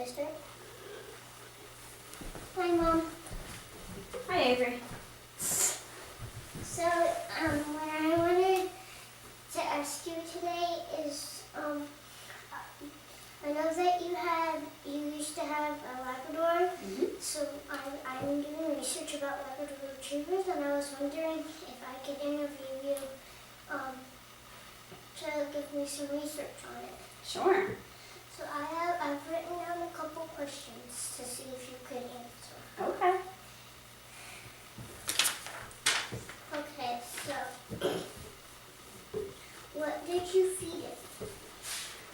start? Hi, Mom. Hi, Avery. So, what I wanted to ask you today is, I know that you used to have a Labrador. So I'm doing research about Labrador Retrievers, and I was wondering if I could interview you to give me some research on it. Sure. So I've written down a couple questions to see if you could answer. Okay. Okay, so what did you feed it?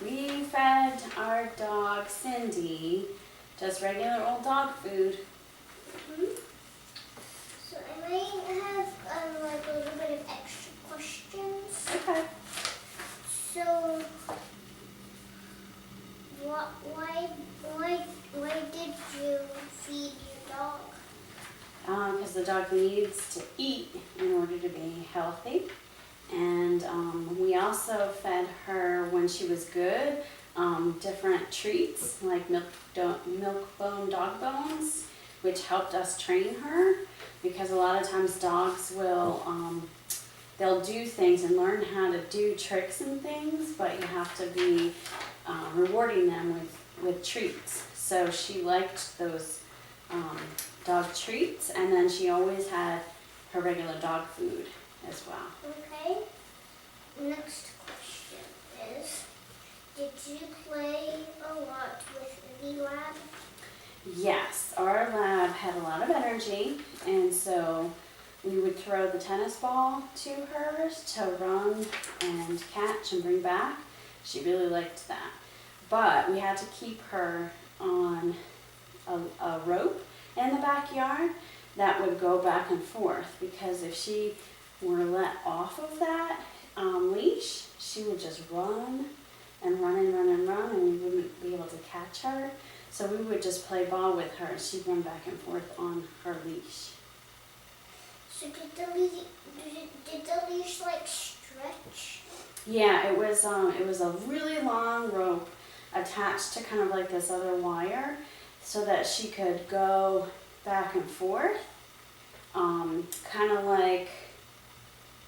We fed our dog Cindy just regular old dog food. So I might have like a little bit of extra questions. Okay. So why did you feed your dog? Because the dog needs to eat in order to be healthy. And we also fed her, when she was good, different treats like milk bone dog bones, which helped us train her, because a lot of times dogs will they'll do things and learn how to do tricks and things, but you have to be rewarding them with treats. So she liked those dog treats, and then she always had her regular dog food as well. Okay. Next question is, did you play a lot with the lab? Yes, our lab had a lot of energy, and so we would throw the tennis ball to her to run and catch and bring back. She really liked that. But we had to keep her on a rope in the backyard that would go back and forth, because if she were let off of that leash, she would just run and run and run and run, and we wouldn't be able to catch her. So we would just play ball with her, and she'd run back and forth on her leash. So did the leash like stretch? Yeah, it was a really long rope attached to kind of like this other wire, so that she could go back and forth, kind of like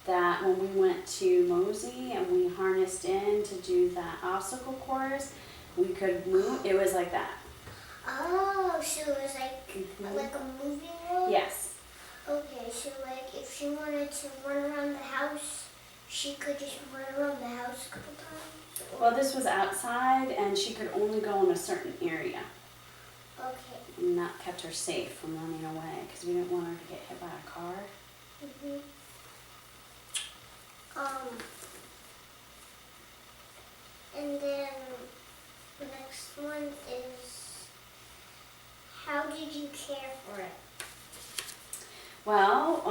that when we went to Mosey and we harnessed in to do that obstacle course. We could move. It was like that. Oh, so it was like a moving rope? Yes. Okay, so like if she wanted to run around the house, she could just run around the house a couple times? Well, this was outside, and she could only go in a certain area. Okay. And that kept her safe from running away, because we didn't want her to get hit by a car. And then the next one is, how did you care for it? Well,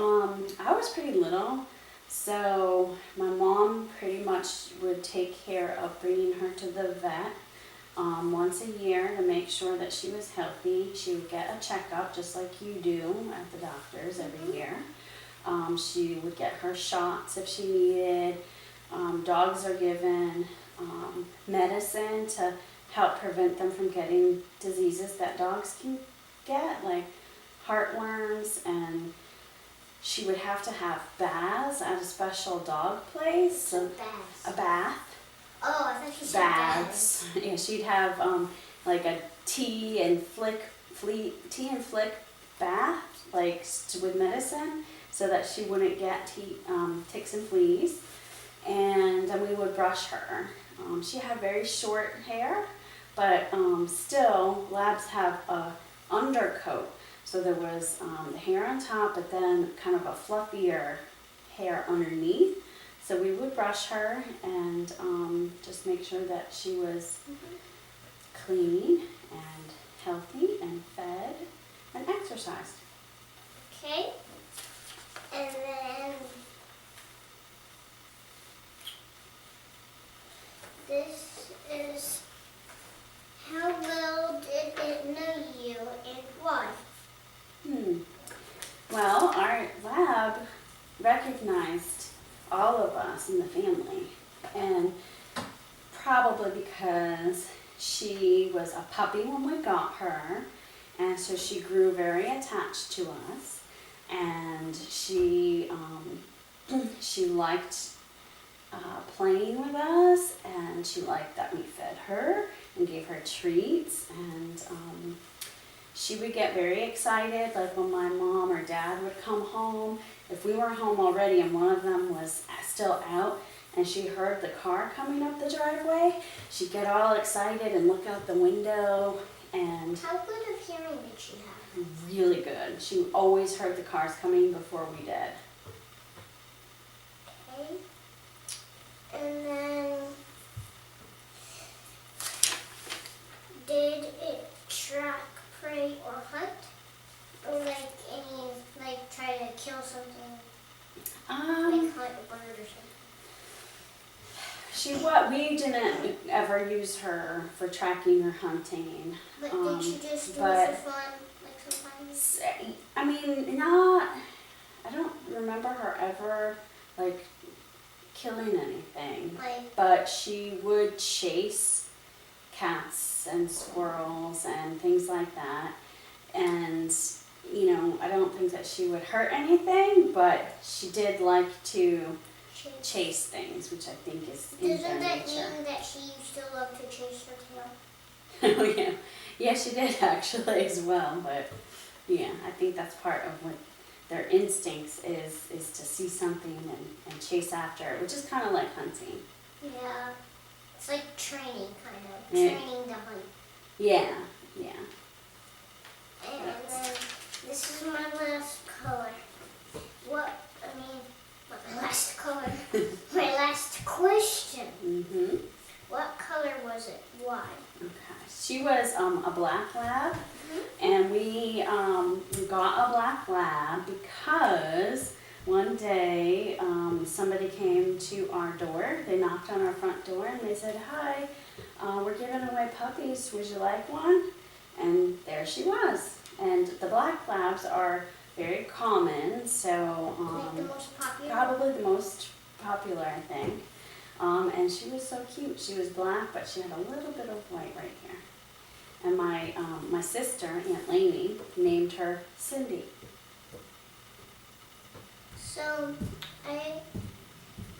I was pretty little, so my mom pretty much would take care of bringing her to the vet once a year to make sure that she was healthy. She would get a checkup just like you do at the doctor's every year. She would get her shots if she needed. Dogs are given medicine to help prevent them from getting diseases that dogs can get, like heartworms, and she would have to have baths at a special dog place. So Baths. a bath. Oh, I thought you said Baths. Yeah, she'd have like a tea and flick bath, like with medicine, so that she wouldn't get ticks and fleas. And then we would brush her. She had very short hair, but still, labs have a undercoat. So there was the hair on top, but then kind of a fluffier hair underneath. So we would brush her and just make sure that she was clean and healthy and fed and exercised. Okay. And then this is, how well did it know you and why? Well, our lab recognized all of us in the family, and probably because she was a puppy when we got her, and so she grew very attached to us, and she liked playing with us, and she liked that we fed her and gave her treats, and she would get very excited, like when my mom or dad would come home. If we were home already and one of them was still out and she heard the car coming up the driveway, she'd get all excited and look out the window. And how good of hearing did she have? Really good. She always heard the cars coming before we did. Okay. And then, did it track, prey, or hunt? Or like any, like try to kill something? Like hunt a bird or something? We didn't ever use her for tracking or hunting. But did she just do it for fun, like sometimes? I don't remember her ever, like, killing anything. But she would chase cats and squirrels and things like that. And, I don't think that she would hurt anything, but she did like to chase things, which I think is in their Doesn't that nature. mean that she used to love to chase her tail? Oh, yeah. Yeah, she did actually as well, but yeah, I think that's part of what their instincts is to see something and chase after it, which is kind of like hunting. Yeah. It's like training, kind of. Yeah. Training to hunt. Yeah. And then, this is my last color. Not my last color. My last question. Mm-hmm. What color was it? Why? Okay. She was a black lab, and we got a black lab because one day somebody came to our door. They knocked on our front door and they said, "Hi, we're giving away puppies. Would you like one?" And there she was. And the black labs are very common, so Like the most popular? probably the most popular, I think. And she was so cute. She was black, but she had a little bit of white right here. And my sister, Aunt Lainey, named her Cindy. So, I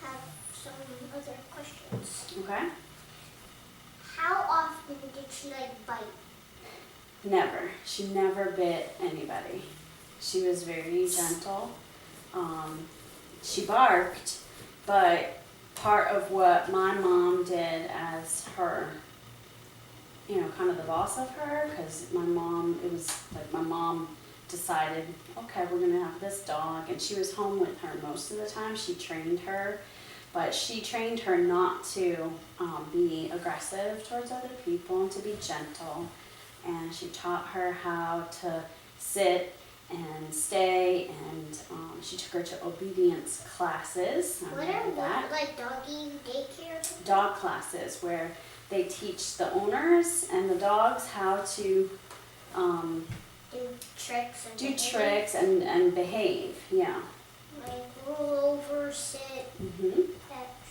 have some other questions. Okay? How often did she bite? Never. She never bit anybody. She was very gentle. She barked, but part of what my mom did as her, kind of the boss of her, because my mom decided, okay, we're gonna have this dog, and she was home with her most of the time. She trained her, but she trained her not to be aggressive towards other people and to be gentle. And she taught her how to sit and stay, and she took her to obedience classes. What are that? Like doggy daycare or something? Dog classes where they teach the owners and the dogs how to do tricks and behave. Yeah. Like roll over, sit, fetch.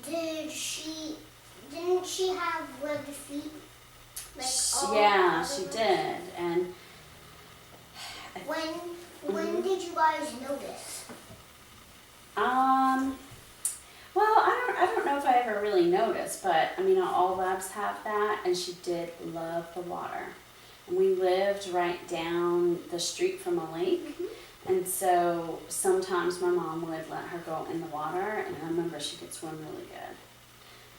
Didn't she have webbed feet? Yeah, she did. And when did you guys notice? Well, I don't know if I ever really noticed, but all labs have that, and she did love the water. And we lived right down the street from a lake, and so sometimes my mom would let her go in the water, and I remember she could swim really good.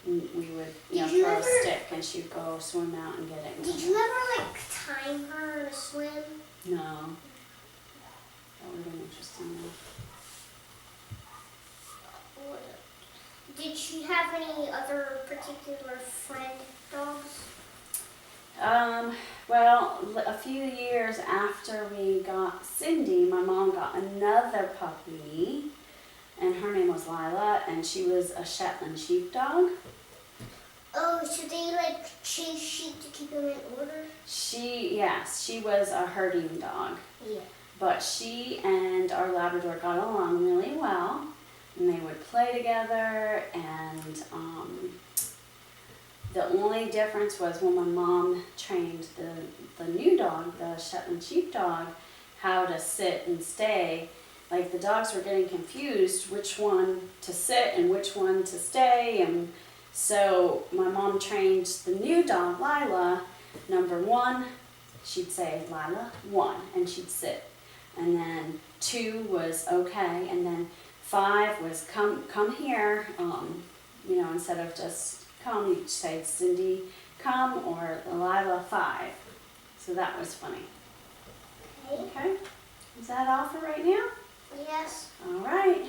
And we would, throw a stick, and she'd go swim out and get it. Did you ever time her to swim? No. That would have been interesting. Did she have any other particular friend dogs? Well, a few years after we got Cindy, my mom got another puppy, and her name was Lila, and she was a Shetland sheepdog. Oh, so they chase sheep to keep them in order? Yes, she was a herding dog. Yeah. But she and our Labrador got along really well, and they would play together, and The only difference was when my mom trained the new dog, the Shetland sheepdog, how to sit and stay. Like the dogs were getting confused which one to sit and which one to stay, and so my mom trained the new dog, Lila, number 1, she'd say, Lila, 1, and she'd sit. And then 2 was okay, and then 5 was come here, you know, instead of just come, you'd say, Cindy, come, or Lila, 5. So that was funny. Okay. Okay, is that all for right now? Yes. All right.